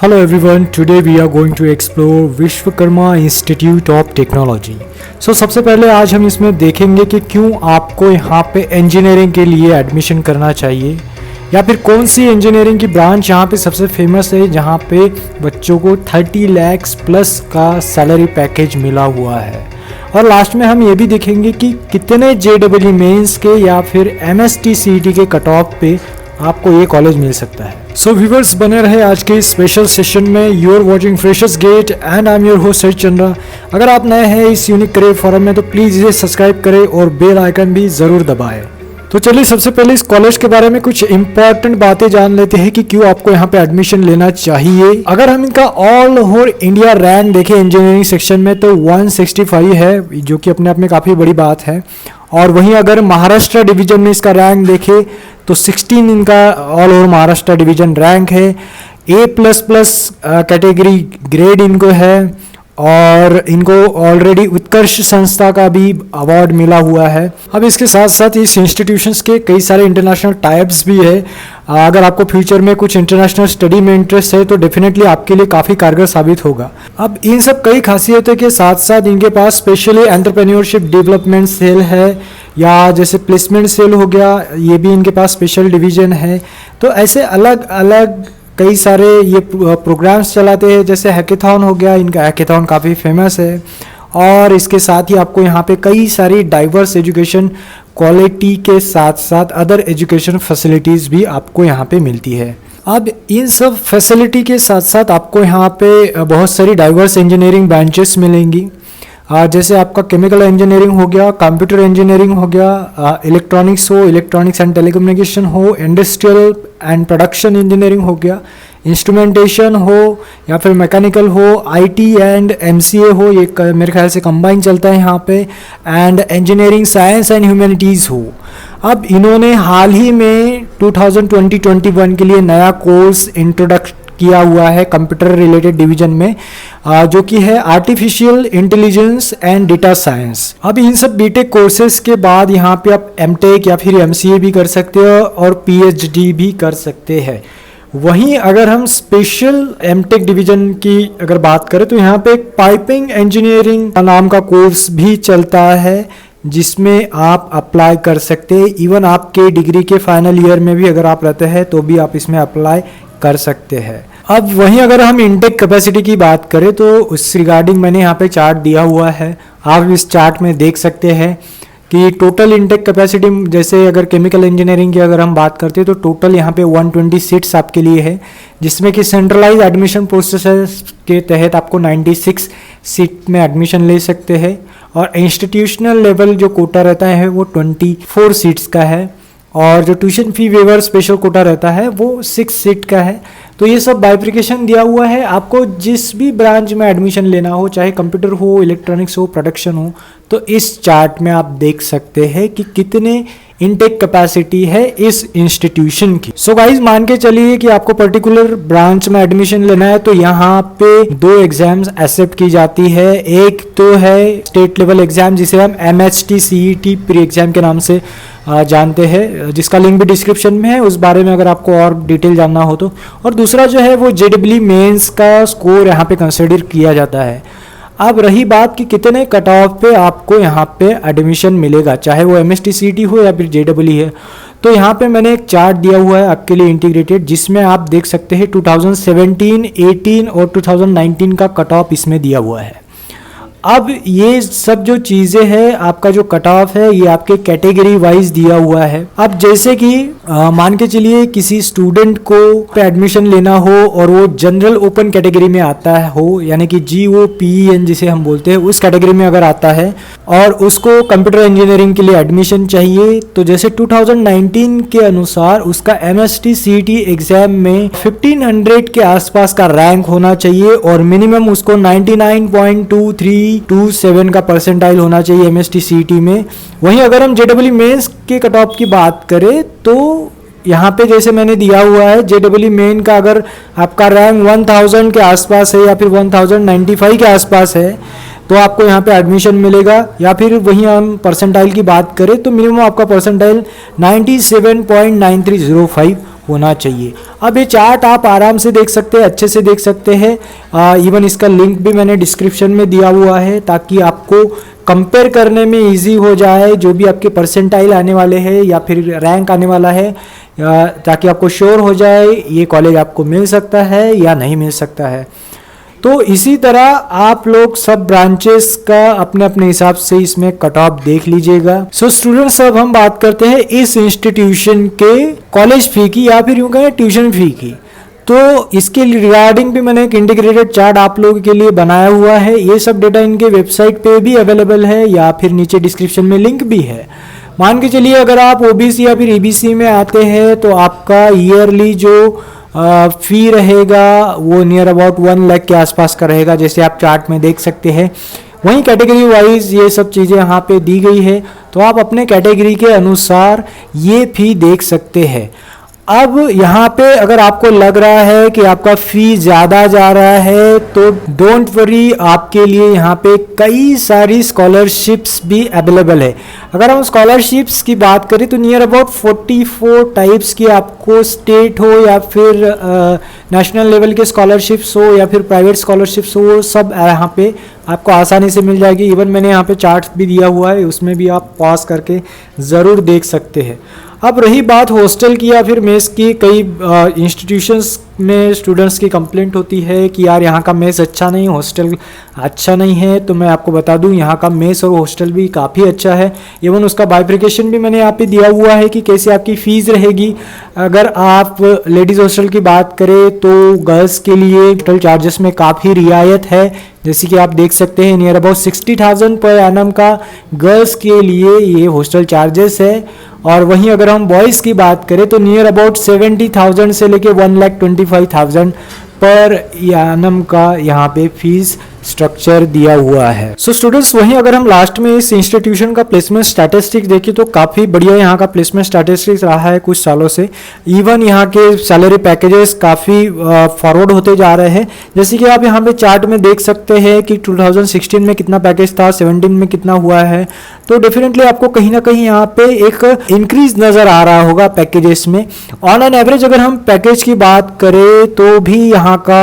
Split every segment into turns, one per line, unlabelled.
Hello everyone, today we are going to explore Vishwakarma institute of technology. सबसे पहले आज हम इसमें देखेंगे कि क्यों आपको यहाँ पे इंजीनियरिंग के लिए एडमिशन करना चाहिए या फिर कौन सी इंजीनियरिंग की ब्रांच यहाँ पे सबसे फेमस है जहाँ पे बच्चों को 30 लाख प्लस का सैलरी पैकेज मिला हुआ है। और लास्ट में हम ये भी देखेंगे कि कितने JEE मेंस के या फिर MST CET के कट ऑफ पे आपको ये कॉलेज मिल सकता है। सो व्यूअर्स, बने रहे आज के स्पेशल सेशन में। You are watching freshers GATE and I am your host Sachin Chandra. अगर आप नए हैं इस यूनिक करियर फोरम में तो प्लीज़ इसे सब्सक्राइब करें और बेल आइकन भी ज़रूर दबाएं। तो चलिए सबसे पहले इस कॉलेज के बारे में कुछ इंपॉर्टेंट बातें जान लेते हैं कि क्यों आपको यहाँ पे एडमिशन लेना चाहिए। अगर हम इनका ऑल ओवर इंडिया रैंक देखें इंजीनियरिंग सेक्शन में तो 165 है, जो कि अपने आप में काफ़ी बड़ी बात है। और वहीं अगर महाराष्ट्र डिवीजन में इसका रैंक देखें तो 16 इनका all over Maharashtra division rank है। A++ कैटेगरी ग्रेड इनको है और इनको ऑलरेडी उत्कर्ष संस्था का भी अवार्ड मिला हुआ है। अब इसके साथ साथ इस इंस्टीट्यूशंस के कई सारे इंटरनेशनल टाइप्स भी है। अगर आपको फ्यूचर में कुछ इंटरनेशनल स्टडी में इंटरेस्ट है तो डेफिनेटली आपके लिए काफ़ी कारगर साबित होगा। अब इन सब कई खासियतों के साथ साथ इनके पास स्पेशली एंटरप्रेन्योरशिप डेवलपमेंट सेल है, या जैसे प्लेसमेंट सेल हो गया, ये भी इनके पास स्पेशल डिवीजन है। तो ऐसे अलग अलग कई सारे ये प्रोग्राम्स चलाते हैं, जैसे हैकेथॉन हो गया, इनका हैकेथॉन काफ़ी फेमस है। और इसके साथ ही आपको यहाँ पे कई सारी डाइवर्स एजुकेशन क्वालिटी के साथ साथ अदर एजुकेशन फैसिलिटीज़ भी आपको यहाँ पे मिलती है। अब इन सब फैसिलिटी के साथ साथ आपको यहाँ पे बहुत सारी डाइवर्स इंजीनियरिंग ब्रांचेस मिलेंगी, जैसे आपका केमिकल इंजीनियरिंग हो गया, कंप्यूटर इंजीनियरिंग हो गया, इलेक्ट्रॉनिक्स हो, इलेक्ट्रॉनिक्स एंड टेलीकम्युनिकेशन हो, इंडस्ट्रियल एंड प्रोडक्शन इंजीनियरिंग हो गया, इंस्ट्रूमेंटेशन हो या फिर मैकेनिकल हो, IT एंड MCA हो, ये मेरे ख्याल से कंबाइन चलता है यहाँ पे, and engineering science and humanities हो। अब इन्होंने हाल ही में 2020-21 के लिए नया कोर्स इंट्रोडक्ट किया हुआ है कंप्यूटर रिलेटेड डिवीजन में, जो कि है artificial intelligence and data science. अब इन सब बीटेक कोर्सेज के बाद यहाँ पे आप MTech या फिर MCA भी कर सकते हो और PhD भी कर सकते हैं। वहीं अगर हम स्पेशल MTech डिवीजन की अगर बात करें तो यहाँ पे एक पाइपिंग इंजीनियरिंग नाम का कोर्स भी चलता है, जिसमें आप अप्लाई कर सकते हैं। इवन आपके डिग्री के फाइनल ईयर में भी अगर आप रहते हैं तो भी आप इसमें अप्लाई कर सकते हैं। अब वहीं अगर हम इनटेक कैपेसिटी की बात करें तो उस रिगार्डिंग मैंने यहाँ पे चार्ट दिया हुआ है, आप इस चार्ट में देख सकते हैं कि टोटल इनटेक कैपेसिटी, जैसे अगर केमिकल इंजीनियरिंग की अगर हम बात करते हैं तो टोटल यहाँ पे 120 सीट्स आपके लिए है, जिसमें कि सेंट्रलाइज एडमिशन प्रोसेस के तहत आपको 96 सीट में एडमिशन ले सकते हैं। और इंस्टीट्यूशनल लेवल जो कोटा रहता है वो 24 सीट्स का है, और जो tuition fee waiver special quota रहता है वो 6 सीट का है। तो ये सब बाइफ्रिकेशन दिया हुआ है। आपको जिस भी ब्रांच में एडमिशन लेना हो, चाहे कंप्यूटर हो, इलेक्ट्रॉनिक्स हो, प्रोडक्शन हो, तो इस चार्ट में आप देख सकते हैं कि कितने इनटेक कैपेसिटी है इस इंस्टीट्यूशन की। सो गाइज, मान के चलिए कि आपको पर्टिकुलर ब्रांच में एडमिशन लेना है तो यहाँ पे 2 एग्जाम्स एक्सेप्ट की जाती है। एक तो है स्टेट लेवल एग्जाम, जिसे हम MST CET प्री एग्जाम के नाम से जानते हैं, जिसका लिंक भी डिस्क्रिप्शन में है, उस बारे में अगर आपको और डिटेल जानना हो तो। और दूसरा जो है वो JEE मेंस का स्कोर यहाँ पे कंसिडर किया जाता है। अब रही बात कि कितने कट ऑफ पे आपको यहाँ पे एडमिशन मिलेगा, चाहे वो MST CET हो या फिर JEE है, तो यहाँ पे मैंने एक चार्ट दिया हुआ है आपके लिए इंटीग्रेटेड, जिसमें आप देख सकते हैं 2017, 18 और 2019 का कट ऑफ इसमें दिया हुआ है। अब ये सब जो चीज़ें हैं, आपका जो कट ऑफ है ये आपके कैटेगरी वाइज दिया हुआ है। अब जैसे कि मान के चलिए किसी स्टूडेंट को एडमिशन लेना हो और वो जनरल ओपन कैटेगरी में आता है हो, यानी कि GOPEN जिसे हम बोलते हैं, उस कैटेगरी में अगर आता है और उसको कंप्यूटर इंजीनियरिंग के लिए एडमिशन चाहिए, तो जैसे 2019 के अनुसार उसका MST CET एग्जाम में 1500 के आसपास का रैंक होना चाहिए और मिनिमम उसको 99.2327 का परसेंटाइल होना चाहिए MST CET में। वहीं अगर हम JEE मेंस के कट ऑफ की बात करें तो यहाँ पे जैसे मैंने दिया हुआ है, JEE मेन का अगर आपका रैंक 1000 के आसपास है या फिर 1095 के आसपास है तो आपको यहाँ पे एडमिशन मिलेगा। या फिर वहीं हम परसेंटाइल की बात करें तो मिनिमम आपका परसेंटाइल 97.9305 होना चाहिए। अब ये चार्ट आप आराम से देख सकते हैं, अच्छे से देख सकते हैं। इवन इसका लिंक भी मैंने डिस्क्रिप्शन में दिया हुआ है ताकि आपको कंपेयर करने में इजी हो जाए, जो भी आपके परसेंटाइल आने वाले हैं या फिर रैंक आने वाला है, ताकि आपको श्योर हो जाए ये कॉलेज आपको मिल सकता है या नहीं मिल सकता है। तो इसी तरह आप लोग सब ब्रांचेस का अपने अपने हिसाब से इसमें कट ऑफ देख लीजिएगा। सो स्टूडेंट्स, अब हम बात करते हैं इस इंस्टीट्यूशन के कॉलेज फी की या फिर यूं कहें ट्यूशन फी की। तो इसके रिगार्डिंग भी मैंने एक इंटीग्रेटेड चार्ट आप लोगों के लिए बनाया हुआ है। ये सब डेटा इनके वेबसाइट पे भी अवेलेबल है या फिर नीचे डिस्क्रिप्शन में लिंक भी है। मान के चलिए अगर आप ओबीसी या फिर ईबीसी में आते हैं तो आपका ईयरली जो फी रहेगा वो नियर अबाउट 1 लाख के आसपास का रहेगा, जैसे आप चार्ट में देख सकते हैं। वहीं कैटेगरी वाइज ये सब चीज़ें यहाँ पे दी गई है, तो आप अपने कैटेगरी के अनुसार ये फी देख सकते हैं। अब यहाँ पे अगर आपको लग रहा है कि आपका फी ज़्यादा जा रहा है तो डोंट वरी, आपके लिए यहाँ पे कई सारी स्कॉलरशिप्स भी अवेलेबल है। अगर हम स्कॉलरशिप्स की बात करें तो नियर अबाउट 44 टाइप्स की आपको स्टेट हो या फिर नेशनल लेवल के स्कॉलरशिप्स हो या फिर प्राइवेट स्कॉलरशिप्स हो, वो सब यहाँ पे आपको आसानी से मिल जाएगी। इवन मैंने यहाँ पे चार्ट भी दिया हुआ है, उसमें भी आप पॉज करके ज़रूर देख सकते हैं। अब रही बात हॉस्टल की या फिर मेस की, कई इंस्टीट्यूशंस में स्टूडेंट्स की कंप्लेंट होती है कि यार यहाँ का मेस अच्छा नहीं, हॉस्टल अच्छा नहीं है। तो मैं आपको बता दूँ यहाँ का मेस और हॉस्टल भी काफ़ी अच्छा है। इवन उसका बाइफिकेशन भी मैंने यहाँ पे दिया हुआ है कि कैसे आपकी फ़ीस रहेगी। अगर आप लेडीज़ हॉस्टल की बात करें तो गर्ल्स के लिए हॉस्टल चार्जेस में काफ़ी रियायत है, जैसे कि आप देख सकते हैं नियर अबाउट 60,000 पर एनम का गर्ल्स के लिए ये हॉस्टल चार्जेस है। और वहीं अगर हम बॉयज़ की बात करें तो नियर अबाउट 70,000 से लेके 1,25,000 पर एनम का यहाँ पे फीस स्ट्रक्चर दिया हुआ है। सो स्टूडेंट्स, वहीं अगर हम लास्ट में इस इंस्टीट्यूशन का प्लेसमेंट स्टैटिस्टिक्स देखें तो काफ़ी बढ़िया यहाँ का प्लेसमेंट स्टैटिस्टिक्स रहा है कुछ सालों से। इवन यहाँ के सैलरी पैकेजेस काफ़ी फॉरवर्ड होते जा रहे हैं, जैसे कि आप यहाँ पे चार्ट में देख सकते हैं कि 2016 में कितना पैकेज था, 17 में कितना हुआ है। तो डेफिनेटली आपको कहीं ना कहीं यहाँ पे एक इंक्रीज नज़र आ रहा होगा पैकेजेस में। ऑन एन एवरेज अगर हम पैकेज की बात करें तो भी यहाँ का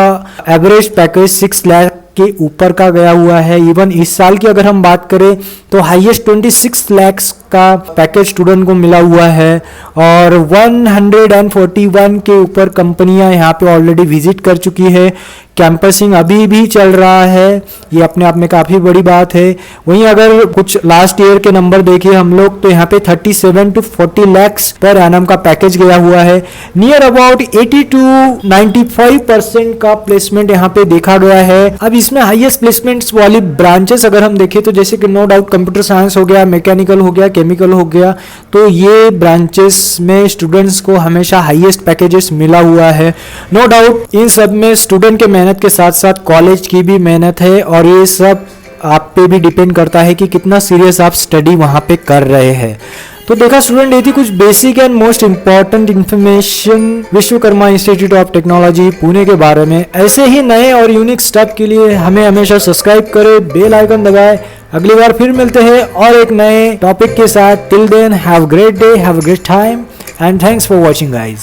एवरेज पैकेज 6 लाख के ऊपर का गया हुआ है। इवन इस साल की अगर हम बात करें तो हाईएस्ट 26 लाख का पैकेज स्टूडेंट को मिला हुआ है और 141 के ऊपर कंपनियां यहाँ पे ऑलरेडी विजिट कर चुकी है। कैंपसिंग अभी भी चल रहा है, ये अपने आप में काफ़ी बड़ी बात है। वहीं अगर कुछ लास्ट ईयर के नंबर देखिए हम लोग तो यहाँ पे 37 to 40 lakhs पर एनम का पैकेज गया हुआ है। नियर अबाउट 80 to 95% का प्लेसमेंट यहाँ पे देखा गया है। अब इसमें हाईएस्ट प्लेसमेंट्स वाली ब्रांचेस अगर हम देखें तो जैसे कि नो डाउट कंप्यूटर साइंस हो गया, मैकेनिकल हो गया, केमिकल हो गया, तो ये ब्रांचेस में स्टूडेंट्स को हमेशा हाईएस्ट पैकेजेस मिला हुआ है। नो डाउट इन सब में स्टूडेंट के मेहनत के साथ साथ कॉलेज की भी मेहनत है और ये सब आप पे भी डिपेंड करता है कि कितना सीरियस आप स्टडी वहाँ पे कर रहे हैं। तो देखा स्टूडेंट, ये थी कुछ basic and most important information Vishwakarma institute of technology Pune के बारे में। ऐसे ही नए और यूनिक स्टफ के लिए हमें हमेशा सब्सक्राइब करें, बेल आइकन दबाएं। अगली बार फिर मिलते हैं और एक नए टॉपिक के साथ। Till then have great day, have great time and thanks for watching guys.